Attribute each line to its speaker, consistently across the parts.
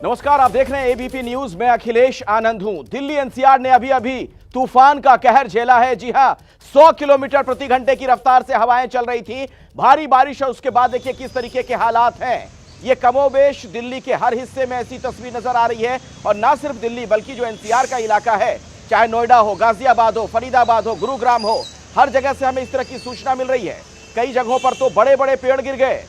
Speaker 1: नमस्कार, आप देख रहे हैं एबीपी न्यूज। मैं अखिलेश आनंद हूं। दिल्ली एनसीआर ने अभी अभी तूफान का कहर झेला है। जी हां, 100 किलोमीटर प्रति घंटे की रफ्तार से हवाएं चल रही थी। भारी बारिश और उसके बाद देखिए किस तरीके के हालात हैं। ये कमोबेश दिल्ली के हर हिस्से में ऐसी तस्वीर नजर आ रही है। और ना सिर्फ दिल्ली बल्कि जो एनसीआर का इलाका है, चाहे नोएडा हो, गाजियाबाद हो, फरीदाबाद हो, गुरुग्राम हो, हर जगह से हमें इस तरह की सूचना मिल रही है। कई जगहों पर तो बड़े बड़े पेड़ गिर गए,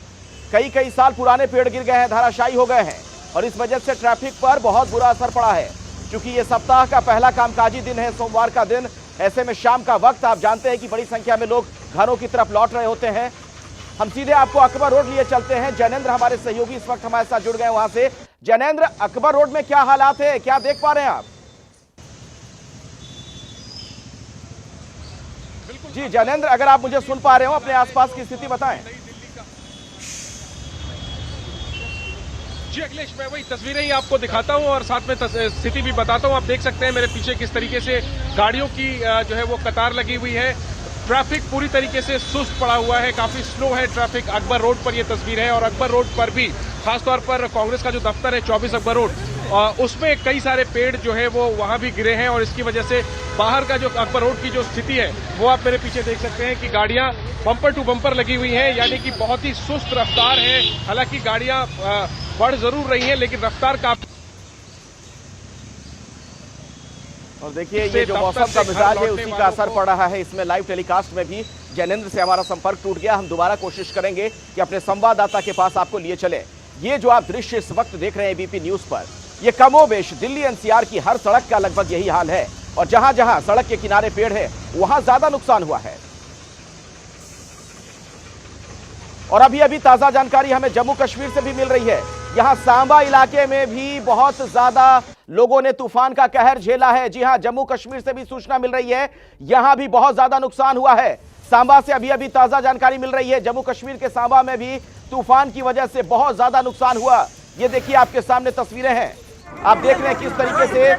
Speaker 1: कई साल पुराने पेड़ गिर गए हैं, धराशायी हो गए हैं। और इस वजह से ट्रैफिक पर बहुत बुरा असर पड़ा है। क्योंकि ये सप्ताह का पहला कामकाजी दिन है, सोमवार का दिन। ऐसे में शाम का वक्त आप जानते हैं कि बड़ी संख्या में लोग घरों की तरफ लौट रहे होते हैं। हम सीधे आपको अकबर रोड लिए चलते हैं। जैनेंद्र हमारे सहयोगी इस वक्त हमारे साथ जुड़ गए वहां से। जैनेंद्र, अकबर रोड में क्या हालात है, क्या देख पा रहे हैं आप? जी जैनेंद्र, अगर आप मुझे सुन पा रहे हो, अपने आसपास की स्थिति बताएं।
Speaker 2: जी अखिलेश, मैं वही तस्वीरें ही आपको दिखाता हूं और साथ में स्थिति भी बताता हूं। आप देख सकते हैं मेरे पीछे किस तरीके से गाड़ियों की जो है वो कतार लगी हुई है। ट्रैफिक पूरी तरीके से सुस्त पड़ा हुआ है, काफी स्लो है ट्रैफिक। अकबर रोड पर यह तस्वीर है और अकबर रोड पर भी खासतौर पर कांग्रेस का जो दफ्तर है 24 अकबर रोड, उसमें कई सारे पेड़ जो है वो वहां भी गिरे हैं। और इसकी वजह से बाहर का जो अकबर रोड की जो स्थिति है वो आप मेरे पीछे देख सकते हैं कि गाड़ियां बम्पर टू बम्पर लगी हुई हैं, यानी कि बहुत ही सुस्त रफ्तार है। हालांकि गाड़ियां बढ़ जरूर रही है लेकिन रफ्तार काफी।
Speaker 1: और देखिए ये जो मौसम का मिजाज है उसी का असर पड़ रहा है इसमें। लाइव टेलीकास्ट में भी जैनेंद्र से हमारा संपर्क टूट गया। हम दोबारा कोशिश करेंगे कि अपने संवाददाता के पास आपको लिए चले। ये जो आप दृश्य इस वक्त देख रहे हैं एबीपी न्यूज पर, ये कमोबेश दिल्ली एनसीआर की हर सड़क का लगभग यही हाल है। और जहां जहां सड़क के किनारे पेड़ है वहां ज्यादा नुकसान हुआ है। और अभी अभी ताजा जानकारी हमें जम्मू कश्मीर से भी मिल रही है। यहां सांबा इलाके में भी बहुत ज्यादा लोगों ने तूफान का कहर झेला है। जी हां, जम्मू कश्मीर से भी सूचना मिल रही है, यहां भी बहुत ज्यादा नुकसान हुआ है। सांबा से अभी अभी ताजा जानकारी मिल रही है, जम्मू कश्मीर के सांबा में भी तूफान की वजह से बहुत ज्यादा नुकसान हुआ। ये देखिए आपके सामने तस्वीरें हैं। आप देख रहे हैं किस तरीके से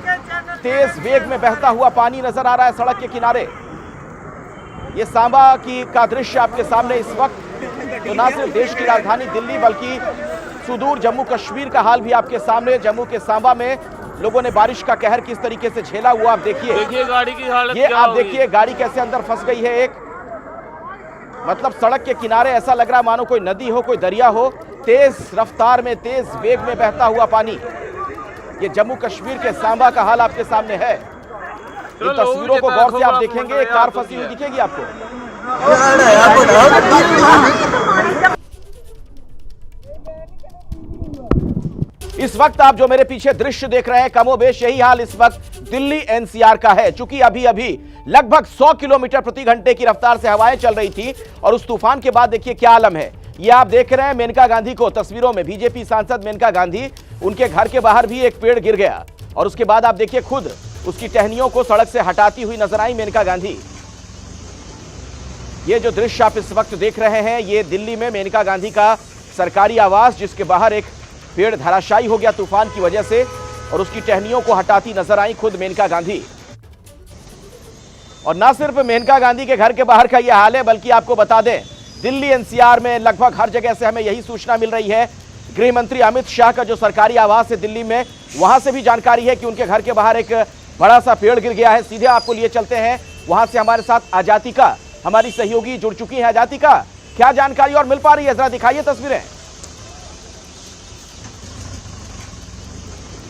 Speaker 1: तेज वेग में बहता हुआ पानी नजर आ रहा है सड़क के किनारे। ये सांबा का दृश्य आपके सामने इस वक्त। तो ना सिर्फ देश की राजधानी दिल्ली बल्कि सुदूर जम्मू कश्मीर का हाल भी आपके सामने। जम्मू के सांबा में लोगों ने बारिश का कहर किस तरीके से झेला हुआ आप देखिए।
Speaker 3: गाड़ी की हालत
Speaker 1: ये
Speaker 3: क्या
Speaker 1: आप
Speaker 3: होगी?
Speaker 1: देखिए गाड़ी कैसे अंदर फंस गई है। एक मतलब सड़क के किनारे ऐसा लग रहा है मानो कोई नदी हो, कोई दरिया हो। तेज रफ्तार में, तेज वेग में बहता हुआ पानी। ये जम्मू कश्मीर के सांबा का हाल आपके सामने है। इन तस्वीरों को गौर से आप देखेंगे, एक कार फंसी हुई दिखेगी आपको। इस वक्त आप जो मेरे पीछे दृश्य देख रहे हैं, कमोबेश यही हाल इस वक्त दिल्ली एनसीआर का है। चूंकि अभी अभी लगभग 100 किलोमीटर प्रति घंटे की रफ्तार से हवाएं चल रही थी और उस तूफान के बाद देखिए क्या आलम है। ये आप देख रहे हैं मेनका गांधी को तस्वीरों में। बीजेपी सांसद मेनका गांधी, उनके घर के बाहर भी एक पेड़ गिर गया और उसके बाद आप देखिए खुद उसकी टहनियों को सड़क से हटाती हुई नजर आई मेनका गांधी। ये जो दृश्य आप इस वक्त देख रहे हैं, ये दिल्ली में मेनका गांधी का सरकारी आवास, जिसके बाहर एक पेड़ धराशायी हो गया तूफान की वजह से और उसकी टहनियों को हटाती नजर आई खुद मेनका गांधी। और ना सिर्फ मेनका गांधी के घर के बाहर का यह हाल है बल्कि आपको बता दें दिल्ली एनसीआर में लगभग हर जगह से हमें यही सूचना मिल रही है। गृह मंत्री अमित शाह का जो सरकारी आवास है दिल्ली में, वहां से भी जानकारी है कि उनके घर के बाहर एक बड़ा सा पेड़ गिर गया है। सीधे आपको लिए चलते हैं वहां से। हमारे साथ आजातिका हमारी सहयोगी जुड़ चुकी है। आजातिका, क्या जानकारी और मिल पा रही है, जरा दिखाइए तस्वीरें।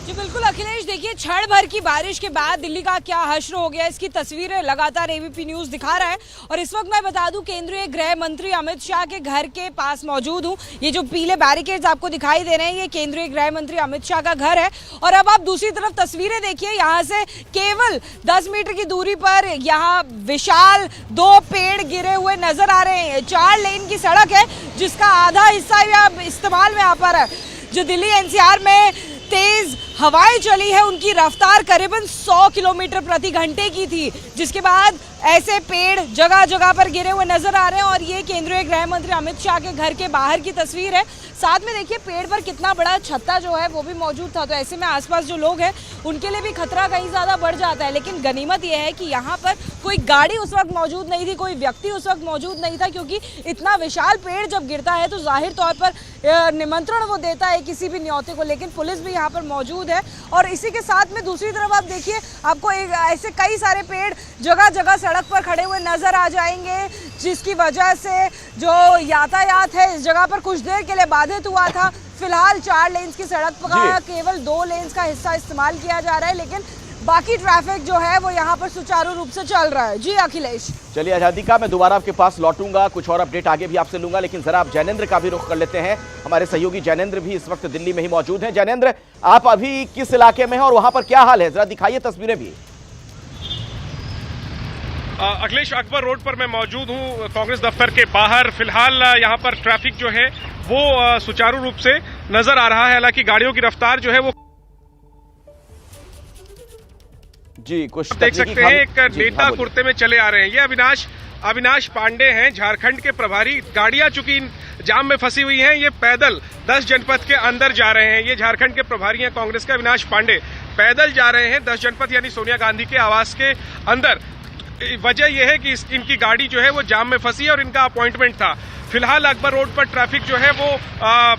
Speaker 4: जी बिल्कुल अखिलेश, देखिए क्षण भर की बारिश के बाद दिल्ली का क्या हश्र हो गया, इसकी तस्वीरें लगातार एबीपी न्यूज दिखा रहा है। और इस वक्त मैं बता दूं केंद्रीय गृह मंत्री अमित शाह के घर के पास मौजूद हूं। ये जो पीले बैरिकेड्स आपको दिखाई दे रहे हैं, ये केंद्रीय गृह मंत्री अमित शाह का घर है। और अब आप दूसरी तरफ तस्वीरें देखिए, यहाँ से केवल 10 मीटर की दूरी पर यहाँ विशाल 2 पेड़ गिरे हुए नजर आ रहे हैं। 4 लेन की सड़क है जिसका आधा हिस्सा अब इस्तेमाल में आ पा रहा है। जो दिल्ली एनसीआर में तेज हवाएं चली है उनकी रफ्तार करीबन 100 किलोमीटर प्रति घंटे की थी, जिसके बाद ऐसे पेड़ जगह जगह पर गिरे हुए नजर आ रहे हैं। और ये केंद्रीय गृह मंत्री अमित शाह के घर के बाहर की तस्वीर है। साथ में देखिए पेड़ पर कितना बड़ा छत्ता जो है वो भी मौजूद था, तो ऐसे में आसपास जो लोग हैं उनके लिए भी खतरा कहीं ज्यादा बढ़ जाता है। लेकिन गनीमत यह है कि यहाँ पर कोई गाड़ी उस वक्त मौजूद नहीं थी, कोई व्यक्ति उस वक्त मौजूद नहीं था, क्योंकि इतना विशाल पेड़ जब गिरता है तो जाहिर तौर पर निमंत्रण वो देता है किसी भी न्योते को। लेकिन पुलिस भी यहाँ पर मौजूद है। और इसी के साथ में दूसरी तरफ आप देखिए, आपको ऐसे कई सारे पेड़ जगह जगह सड़क पर खड़े हुए नजर आ जाएंगे, जिसकी वजह से जो यातायात है इस जगह पर कुछ देर के लिए बाधित हुआ था। फिलहाल 4 लेन्स की सड़क का केवल 2 लेन्स का हिस्सा इस्तेमाल किया जा रहा है, लेकिन बाकी ट्रैफिक जो है वो यहाँ पर सुचारू रूप से चल रहा है। जी अखिलेश।
Speaker 1: चलिए आजादी का मैं दोबारा आपके पास लौटूंगा, कुछ और अपडेट आगे भी आपसे लूंगा, लेकिन जरा आप जैनेंद्र का भी रुख कर लेते हैं। हमारे सहयोगी जैनेंद्र भी इस वक्त दिल्ली में ही मौजूद हैं। जैनेंद्र, आप अभी किस इलाके में हैं और वहां पर क्या हाल है, जरा दिखाइए तस्वीरें भी।
Speaker 2: अखिलेश, अकबर रोड पर मैं मौजूद हूं, कांग्रेस दफ्तर के बाहर। फिलहाल यहां पर ट्रैफिक जो है वो सुचारू रूप से नजर आ रहा है, हालांकि गाड़ियों की रफ्तार जो है वो
Speaker 1: जी कुछ
Speaker 2: देख सकते हैं। एक नेता कुर्ते में चले आ रहे हैं, ये अविनाश पांडे हैं, झारखंड के प्रभारी। गाड़ियां चूंकि जाम में फंसी हुई हैं, ये पैदल 10 जनपद के अंदर जा रहे हैं। ये झारखंड के प्रभारी हैं कांग्रेस के अविनाश पांडे, पैदल जा रहे हैं 10 जनपद यानी सोनिया गांधी के आवास के अंदर। वजह यह है कि इनकी गाड़ी जो है वो जाम में फंसी है और इनका अपॉइंटमेंट था। फिलहाल अकबर रोड पर ट्रैफिक जो है वो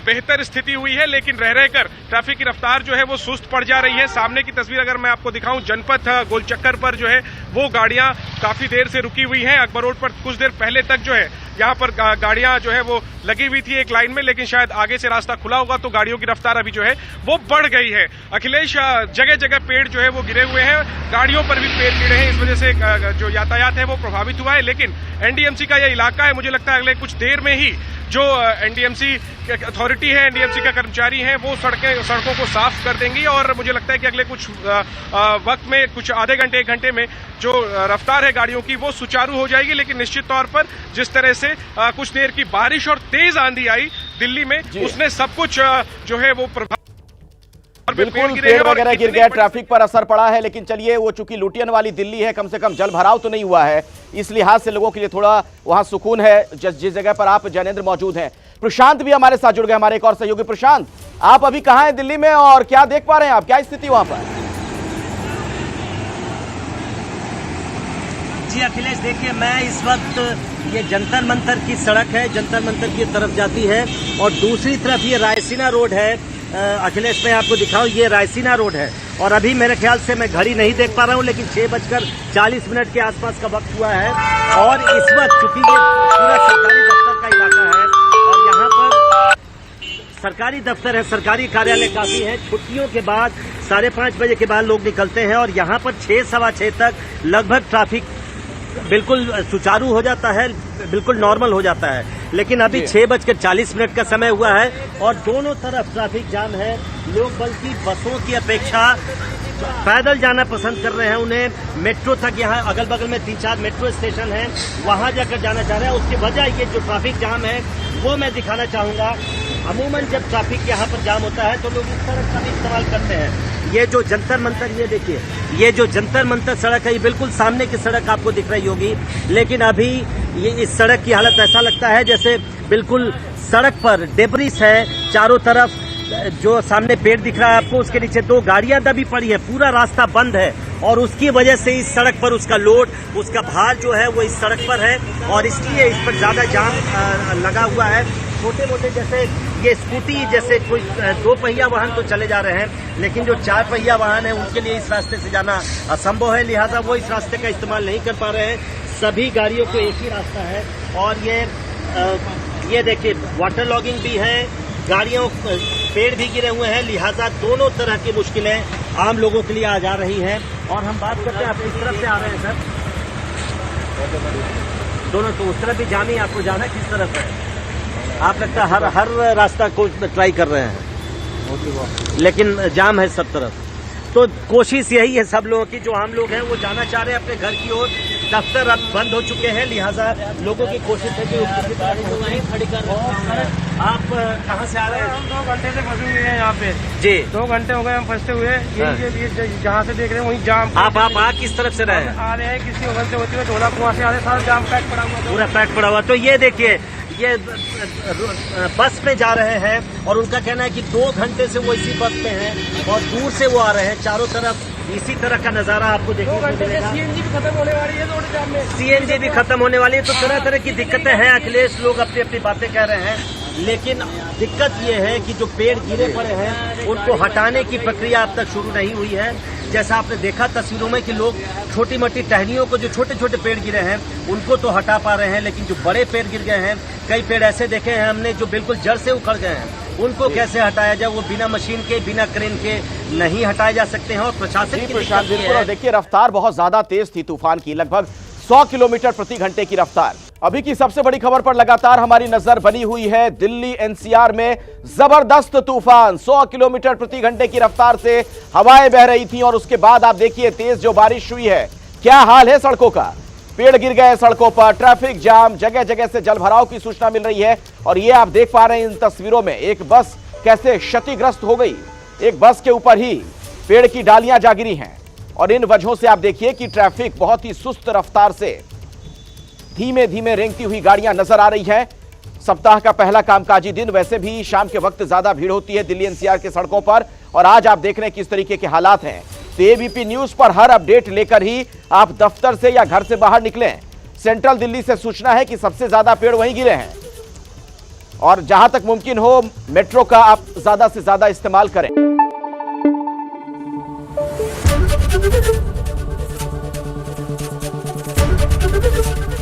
Speaker 2: बेहतर स्थिति हुई है, लेकिन रह रहकर ट्रैफिक की रफ्तार जो है वो सुस्त पड़ जा रही है। सामने की तस्वीर अगर मैं आपको दिखाऊं, जनपथ गोलचक्कर पर जो है वो गाड़ियां काफी देर से रुकी हुई हैं। अकबर रोड पर कुछ देर पहले तक जो है यहाँ पर गाड़ियां जो है वो लगी हुई थी एक लाइन में, लेकिन शायद आगे से रास्ता खुला होगा तो गाड़ियों की रफ्तार अभी जो है वो बढ़ गई है। अखिलेश, जगह जगह पेड़ जो है वो गिरे हुए हैं, गाड़ियों पर भी पेड़ गिरे हैं, इस वजह से जो यातायात है वो प्रभावित हुआ है। लेकिन एनडीएमसी का यह इलाका है, मुझे लगता है अगले कुछ देर में ही जो एनडीएमसी अथॉरिटी है, एनडीएमसी का कर्मचारी हैं, वो सड़कों को साफ कर देंगी। और मुझे लगता है कि अगले कुछ वक्त में, कुछ आधे घंटे 1 घंटे में जो रफ्तार है गाड़ियों की वो सुचारू हो जाएगी। लेकिन निश्चित तौर पर जिस तरह से कुछ देर की बारिश और तेज आंधी आई दिल्ली में, उसने सब कुछ जो है वो
Speaker 1: बिल्कुल पेड़ वगैरह गिर गया, ट्रैफिक पर असर पड़ा है। लेकिन चलिए, वो चूंकि लुटियन वाली दिल्ली है, कम से कम जल भराव तो नहीं हुआ है, इस लिहाज से लोगों के लिए थोड़ा वहां सुकून है जिस जगह पर आप जैनेंद्र मौजूद हैं। प्रशांत भी हमारे साथ जुड़ गए, हमारे एक और सहयोगी। प्रशांत, आप अभी कहां हैं दिल्ली में और क्या देख पा रहे हैं आप, क्या स्थिति वहां पर?
Speaker 3: जी अखिलेश, देखिए मैं इस वक्त ये जंतर मंतर की सड़क है, जंतर मंतर की तरफ जाती है, और दूसरी तरफ ये रायसीना रोड है। अखिलेश, मैं आपको दिखाऊं, ये रायसीना रोड है। और अभी मेरे ख्याल से, मैं घड़ी नहीं देख पा रहा हूं, लेकिन 6:40 के आसपास का वक्त हुआ है। और इस वक्त चूंकि ये पूरा सरकारी दफ्तर का इलाका है और यहाँ पर सरकारी दफ्तर है, सरकारी कार्यालय काफी है। छुट्टियों के बाद 5:30 बजे के बाद लोग निकलते हैं और यहाँ पर 6, सवा 6 तक लगभग ट्रैफिक बिल्कुल सुचारू हो जाता है, बिल्कुल नॉर्मल हो जाता है। लेकिन अभी 6:40 का समय हुआ है और दोनों तरफ ट्रैफिक जाम है। लोग बल्कि बसों की अपेक्षा पैदल जाना पसंद कर रहे हैं। उन्हें मेट्रो तक, यहाँ अगल बगल में 3-4 मेट्रो स्टेशन हैं, वहां जाकर जाना चाह रहे हैं। उसकी वजह ये जो ट्रैफिक जाम है वो मैं दिखाना चाहूंगा। अमूमन जब ट्रैफिक यहाँ पर जाम होता है तो लोग इस सड़क का भी इस्तेमाल करते हैं। ये जो जंतर मंतर, ये देखिए, ये जो जंतर मंतर सड़क है, ये बिल्कुल सामने की सड़क आपको दिख रही होगी। लेकिन अभी ये इस सड़क की हालत ऐसा लगता है जैसे बिल्कुल सड़क पर डेब्रिस है चारों तरफ। जो सामने पेड़ दिख रहा है आपको, उसके नीचे 2 गाड़ियां दबी पड़ी है, पूरा रास्ता बंद है। और उसकी वजह से इस सड़क पर उसका लोड, उसका भार जो है वो इस सड़क पर है और इसलिए इस पर ज्यादा जाम लगा हुआ है। छोटे मोटे जैसे ये स्कूटी जैसे कोई 2 पहिया वाहन तो चले जा रहे हैं, लेकिन जो 4 पहिया वाहन है उनके लिए इस रास्ते से जाना असंभव है, लिहाजा वो इस रास्ते का इस्तेमाल नहीं कर पा रहे हैं। सभी गाड़ियों को एक ही रास्ता है। और ये देखिए, वाटर लॉगिंग भी है, गाड़ियों पेड़ भी गिरे हुए हैं, लिहाजा दोनों तरह की मुश्किलें आम लोगों के लिए आ जा रही हैं। और हम बात करते हैं, आप किस तरफ से आ रहे हैं सर? दोनों, तो उस तरफ भी जाम ही, आपको जाना किस तरफ है? आप लगता है हर रास्ता को ट्राई कर रहे हैं, लेकिन जाम है सब तरफ। तो कोशिश यही है सब लोगों की, जो आम लोग हैं वो जाना चाह रहे हैं अपने घर की ओर। दफ्तर अब बंद हो चुके हैं, लिहाजा लोगों की कोशिश है कि आप कहाँ से आ रहे हैं?
Speaker 5: हम 2 घंटे से फंसे हुए हैं यहाँ पे।
Speaker 3: जी
Speaker 5: 2 घंटे हो गए हम फंसे हुए।
Speaker 3: हाँ।
Speaker 5: ये जहाँ से देख रहे हैं वहीं जाम।
Speaker 3: आप आ किस तरफ से रहे हैं?
Speaker 5: आ रहे हैं किसी ओवन से होते हुए ढोला कुआं से आ रहे हैं, सारा जाम पैक पड़ा हुआ था।
Speaker 3: पूरा पैक पड़ा हुआ। तो ये देखिए, ये बस में जा रहे हैं और उनका कहना है कि 2 घंटे से वो इसी बस में हैं और दूर से वो आ रहे हैं। चारों तरफ इसी तरह का नजारा आपको
Speaker 5: 2
Speaker 3: देखने को
Speaker 5: घंटे से
Speaker 3: मिलेगा।
Speaker 5: सीएनजी भी खत्म होने वाली है रोड जाम में।
Speaker 3: सीएनजी भी खत्म होने वाली है। तो तरह तरह की दिक्कतें हैं अखिलेश, लोग अपनी अपनी बातें कह रहे हैं, लेकिन दिक्कत ये है कि जो पेड़ गिरे पड़े हैं उनको हटाने की प्रक्रिया अब तक शुरू नहीं हुई है। जैसा आपने देखा तस्वीरों में कि लोग छोटी मोटी टहनियों को, जो छोटे छोटे पेड़ गिरे हैं उनको तो हटा पा रहे हैं, लेकिन जो बड़े पेड़ गिर गए हैं, कई पेड़ ऐसे देखे हैं हमने जो बिल्कुल जड़ से उखड़ गए हैं, उनको कैसे हटाया जाए? वो बिना मशीन के, बिना क्रेन के नहीं हटाए जा सकते हैं। और प्रशासन की
Speaker 1: प्रशांत
Speaker 3: दिक्कत ये
Speaker 1: बिल्कुल। और
Speaker 3: है।
Speaker 1: देखिए रफ्तार बहुत ज्यादा तेज थी तूफान की, लगभग 100 किलोमीटर प्रति घंटे की रफ्तार। अभी की सबसे बड़ी खबर पर लगातार हमारी नजर बनी हुई है। दिल्ली एनसीआर में जबरदस्त तूफान, 100 किलोमीटर प्रति घंटे की रफ्तार से हवाएं बह रही थी और उसके बाद आप देखिए तेज जो बारिश हुई है, क्या हाल है सड़कों का। पेड़ गिर गए सड़कों पर, ट्रैफिक जाम, जगह जगह से जलभराव की सूचना मिल रही है। और ये आप देख पा रहे हैं इन तस्वीरों में, एक बस कैसे क्षतिग्रस्त हो गई। एक बस के ऊपर ही पेड़ की डालियां जा गिरी हैं और इन वजहों से आप देखिए कि ट्रैफिक बहुत ही सुस्त रफ्तार से धीमे धीमे रेंगती हुई गाड़ियां नजर आ रही है। सप्ताह का पहला कामकाजी दिन, वैसे भी शाम के वक्त ज्यादा भीड़ होती है दिल्ली एनसीआर के सड़कों पर, और आज आप देख रहे हैं किस तरीके के हालात हैं। तो एबीपी न्यूज पर हर अपडेट लेकर ही आप दफ्तर से या घर से बाहर निकलें। सेंट्रल दिल्ली से सूचना है कि सबसे ज्यादा पेड़ वहीं गिरे हैं और जहां तक मुमकिन हो मेट्रो का आप ज्यादा से ज्यादा इस्तेमाल करें।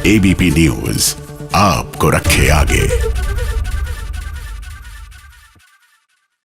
Speaker 6: एबीपी न्यूज आपको रखे आगे।